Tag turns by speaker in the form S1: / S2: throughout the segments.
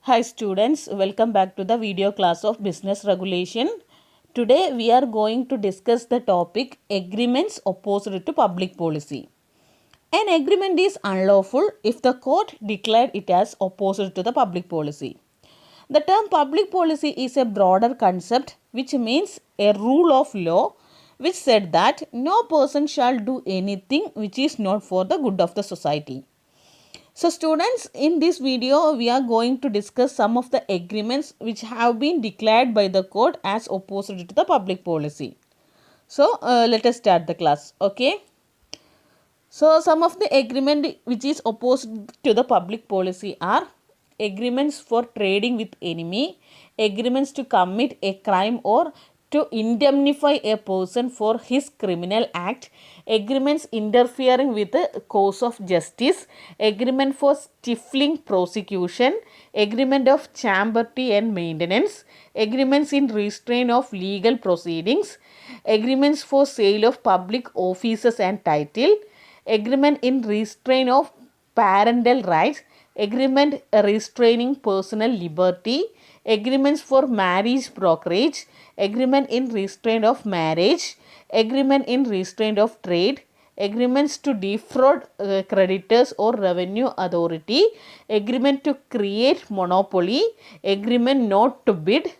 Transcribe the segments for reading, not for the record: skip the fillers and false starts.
S1: Hi students, welcome back to the video class of business regulation. Today we are going to discuss the topic agreements opposed to public policy. An agreement is unlawful if the court declared it as opposed to the public policy. The term public policy is a broader concept which means a rule of law which said that no person shall do anything which is not for the good of the society. So students, in this video we are going to discuss some of the agreements which have been declared by the court as opposed to the public policy. So let us start the class. Okay. So some of the agreement which is opposed to the public policy are agreements for trading with enemy, agreements to commit a crime or to indemnify a person for his criminal act, agreements interfering with the course of justice, agreement for stifling prosecution, agreement of chamberty and maintenance, agreements in restraint of legal proceedings, agreements for sale of public offices and title, agreement in restraint of parental rights, agreement restraining personal liberty, agreements for marriage brokerage, agreement in restraint of marriage, agreement in restraint of trade, agreements to defraud creditors or revenue authority, agreement to create monopoly, agreement not to bid,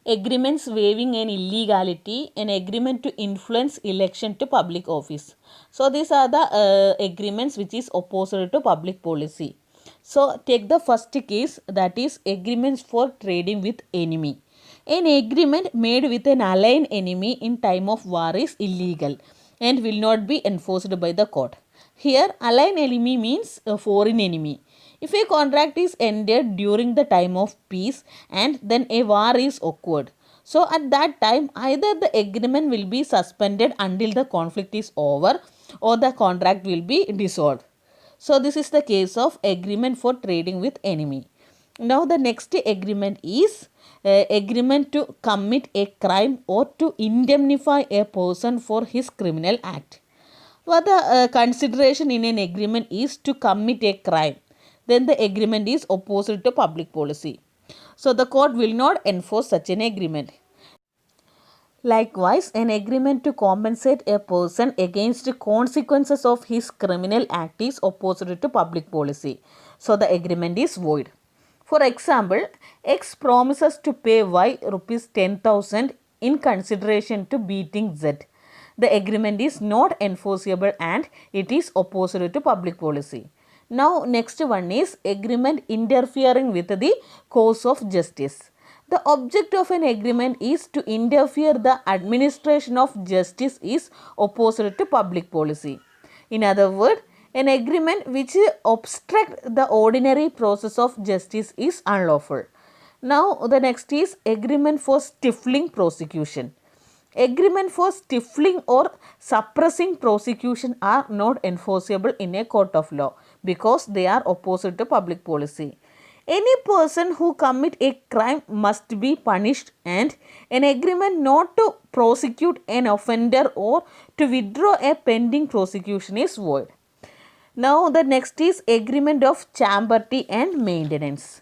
S1: agreements waiving an illegality, an agreement to influence election to public office. So these are the agreements which is opposed to public policy. So take the first case, that is agreements for trading with enemy. An agreement made with an allied enemy in time of war is illegal and will not be enforced by the court. Here allied enemy means a foreign enemy. If a contract is ended during the time of peace and then a war is occurred, so at that time either the agreement will be suspended until the conflict is over or the contract will be dissolved. So this is the case of agreement for trading with enemy. Now the next agreement is agreement to commit a crime or to indemnify a person for his criminal act. What the consideration in an agreement is to commit a crime, then the agreement is opposed to public policy. So the court will not enforce such an agreement. Likewise, an agreement to compensate a person against consequences of his criminal act is opposed to public policy. So the agreement is void. For example, X promises to pay Y rupees 10,000 in consideration to beating Z. The agreement is not enforceable and it is opposed to public policy. Now next one is agreement interfering with the course of justice. The object of an agreement is to interfere the administration of justice is opposed to public policy. In other words, an agreement which obstructs the ordinary process of justice is unlawful. Now the next is agreement for stifling prosecution. Agreement for stifling or suppressing prosecution are not enforceable in a court of law because they are opposed to public policy. Any person who commit a crime must be punished and an agreement not to prosecute an offender or to withdraw a pending prosecution is void. Now the next is agreement of chamberty and maintenance.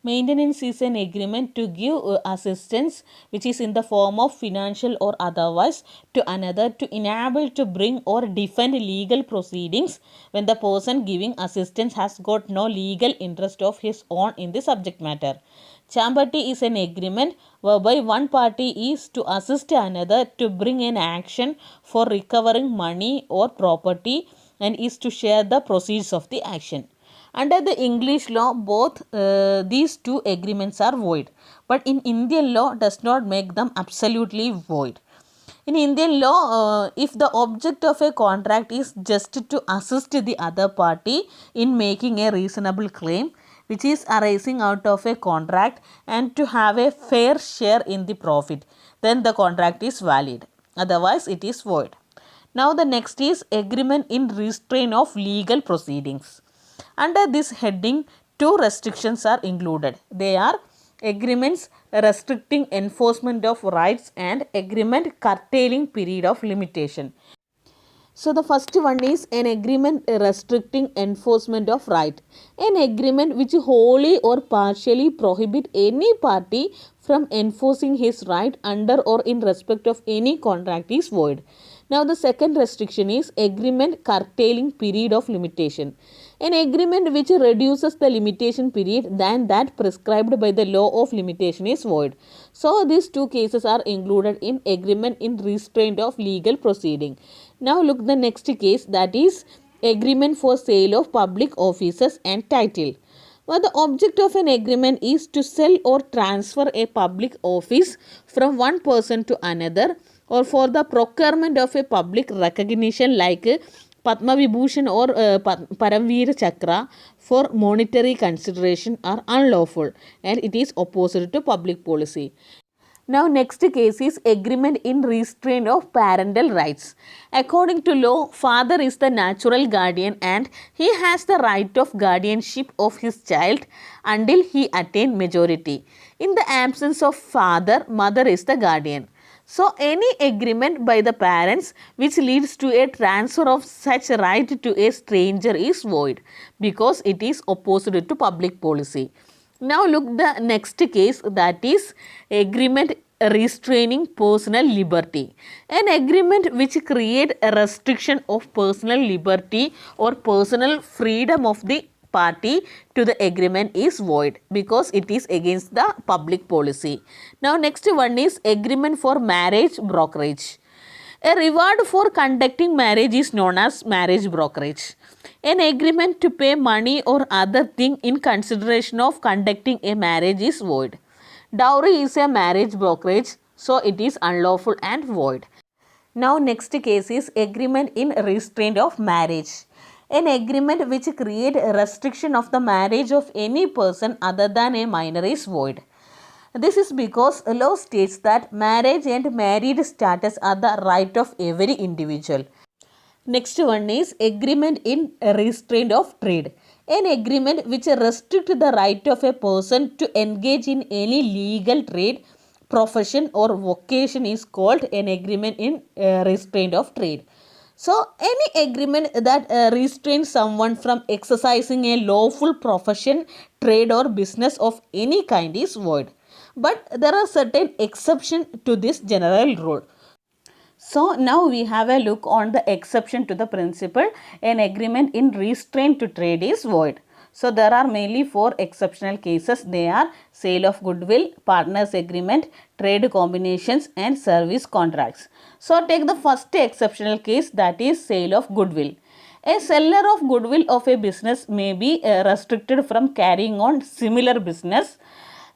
S1: Maintenance is an agreement to give assistance which is in the form of financial or otherwise to another to enable to bring or defend legal proceedings when the person giving assistance has got no legal interest of his own in the subject matter. Chamberty is an agreement whereby one party is to assist another to bring an action for recovering money or property and is to share the proceeds of the action. Under the English law, both these two agreements are void. But in Indian law does not make them absolutely void. In Indian law, if the object of a contract is just to assist the other party in making a reasonable claim, which is arising out of a contract and to have a fair share in the profit, then the contract is valid. Otherwise, it is void. Now the next is agreement in restraint of legal proceedings. Under this heading, two restrictions are included. They are agreements restricting enforcement of rights and agreement curtailing period of limitation. So the first one is an agreement restricting enforcement of right. An agreement which wholly or partially prohibit any party from enforcing his right under or in respect of any contract is void. Now the second restriction is agreement curtailing period of limitation. An agreement which reduces the limitation period than that prescribed by the law of limitation is void. So these two cases are included in agreement in restraint of legal proceeding. Now look the next case, that is agreement for sale of public offices and title. Well, the object of an agreement is to sell or transfer a public office from one person to another, or for the procurement of a public recognition like Padma Vibhushan or Paramveer Chakra for monetary consideration are unlawful, and it is opposite to public policy. Now next case is agreement in restraint of parental rights. According to law, father is the natural guardian and he has the right of guardianship of his child until he attain majority. In the absence of father, mother is the guardian. So any agreement by the parents which leads to a transfer of such right to a stranger is void because it is opposite to public policy. Now look the next case, that is agreement restraining personal liberty. An agreement which create a restriction of personal liberty or personal freedom of the party to the agreement is void because it is against the public policy. Now next one is agreement for marriage brokerage. A reward for conducting marriage is known as marriage brokerage. An agreement to pay money or other thing in consideration of conducting a marriage is void. Dowry is a marriage brokerage, so it is unlawful and void. Now next case is agreement in restraint of marriage. An agreement which create a restriction of the marriage of any person other than a minor is void. This is because law states that marriage and married status are the right of every individual. Next one is agreement in restraint of trade. An agreement which restricts the right of a person to engage in any legal trade, profession or vocation is called an agreement in restraint of trade. So any agreement that restrains someone from exercising a lawful profession, trade or business of any kind is void. But there are certain exceptions to this general rule. So now we have a look on the exception to the principle. An agreement in restraint to trade is void. So there are mainly 4 exceptional cases. They are sale of goodwill, partners agreement, trade combinations and service contracts. So take the first exceptional case, that is sale of goodwill. A seller of goodwill of a business may be restricted from carrying on similar business,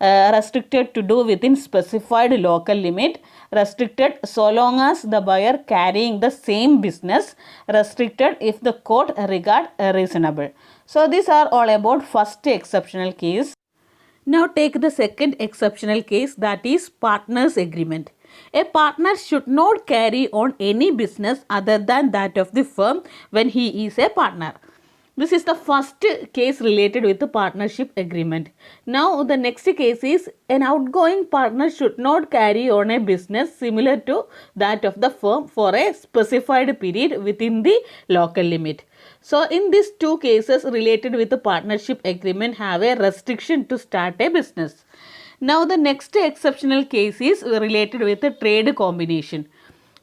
S1: restricted to do within specified local limit, restricted so long as the buyer carrying the same business, restricted if the court regard reasonable. So these are all about first exceptional case. Now take the second exceptional case, that is partners agreement. A partner should not carry on any business other than that of the firm when he is a partner. This is the first case related with the partnership agreement. Now the next case is an outgoing partner should not carry on a business similar to that of the firm for a specified period within the local limit. So in these 2 cases related with the partnership agreement have a restriction to start a business. Now the next exceptional case is related with the trade combination.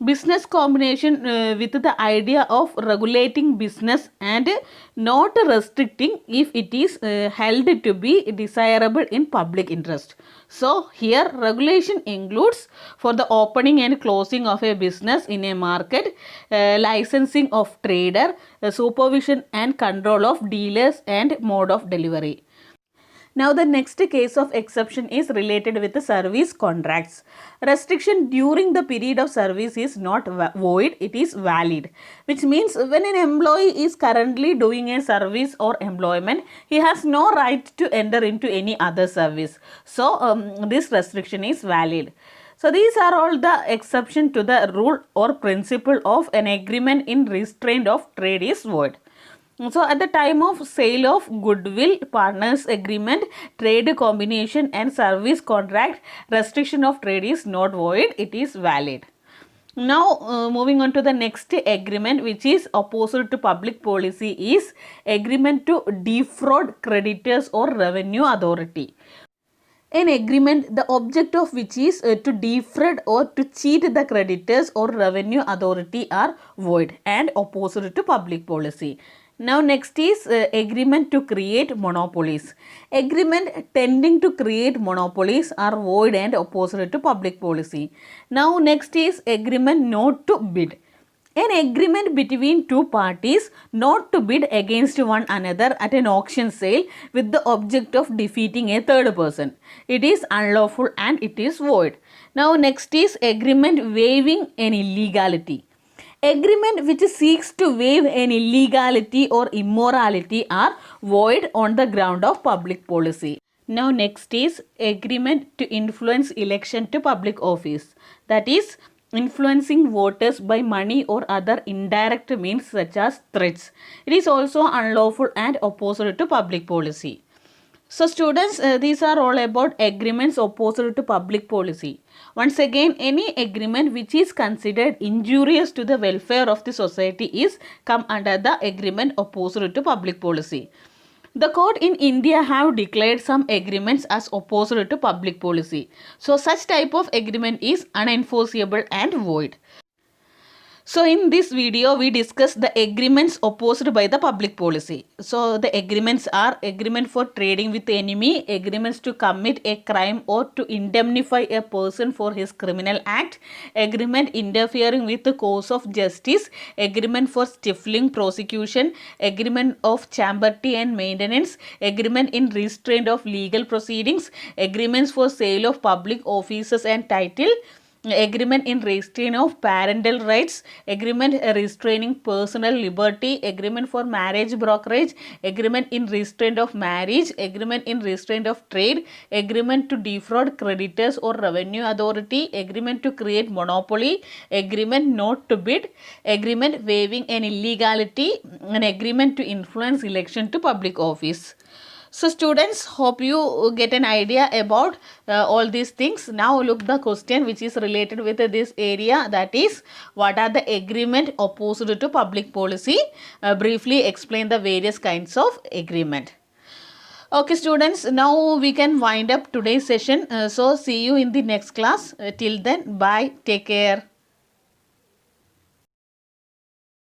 S1: Business combination with the idea of regulating business and not restricting if it is held to be desirable in public interest. So here regulation includes for the opening and closing of a business in a market, licensing of trader, supervision and control of dealers and mode of delivery. Now the next case of exception is related with the service contracts. Restriction during the period of service is not void, it is valid. Which means when an employee is currently doing a service or employment, he has no right to enter into any other service. So this restriction is valid. So these are all the exception to the rule or principle of an agreement in restraint of trade is void. So at the time of sale of goodwill, partners agreement, trade combination and service contract, restriction of trade is not void, it is valid. Now moving on to the next agreement, which is opposed to public policy, is agreement to defraud creditors or revenue authority. An agreement the object of which is to defraud or to cheat the creditors or revenue authority are void and opposed to public policy. Now next is agreement to create monopolies. Agreement tending to create monopolies are void and opposed to public policy. Now next is agreement not to bid. An agreement between two parties not to bid against one another at an auction sale with the object of defeating a third person. It is unlawful and it is void. Now next is agreement waiving an illegality. Agreement which seeks to waive an illegality or immorality are void on the ground of public policy. Now next is agreement to influence election to public office. That is influencing voters by money or other indirect means such as threats. It is also unlawful and opposed to public policy. So students, these are all about agreements opposed to public policy. Once again, any agreement which is considered injurious to the welfare of the society is come under the agreement opposed to public policy. The court in India have declared some agreements as opposed to public policy. So such type of agreement is unenforceable and void. So in this video, we discuss the agreements opposed by the public policy. So the agreements are agreement for trading with the enemy, agreements to commit a crime or to indemnify a person for his criminal act, agreement interfering with the course of justice, agreement for stifling prosecution, agreement of chamberty and maintenance, agreement in restraint of legal proceedings, agreements for sale of public offices and title, agreement in restraint of parental rights, agreement restraining personal liberty, agreement for marriage brokerage, agreement in restraint of marriage, agreement in restraint of trade, agreement to defraud creditors or revenue authority, agreement to create monopoly, agreement not to bid, agreement waiving an illegality, an agreement to influence election to public office. So students, hope you get an idea about all these things. Now look the question which is related with this area, that is what are the agreement opposed to public policy. Briefly explain the various kinds of agreement. Okay students, now we can wind up today's session. So see you in the next class. Till then, bye, take care.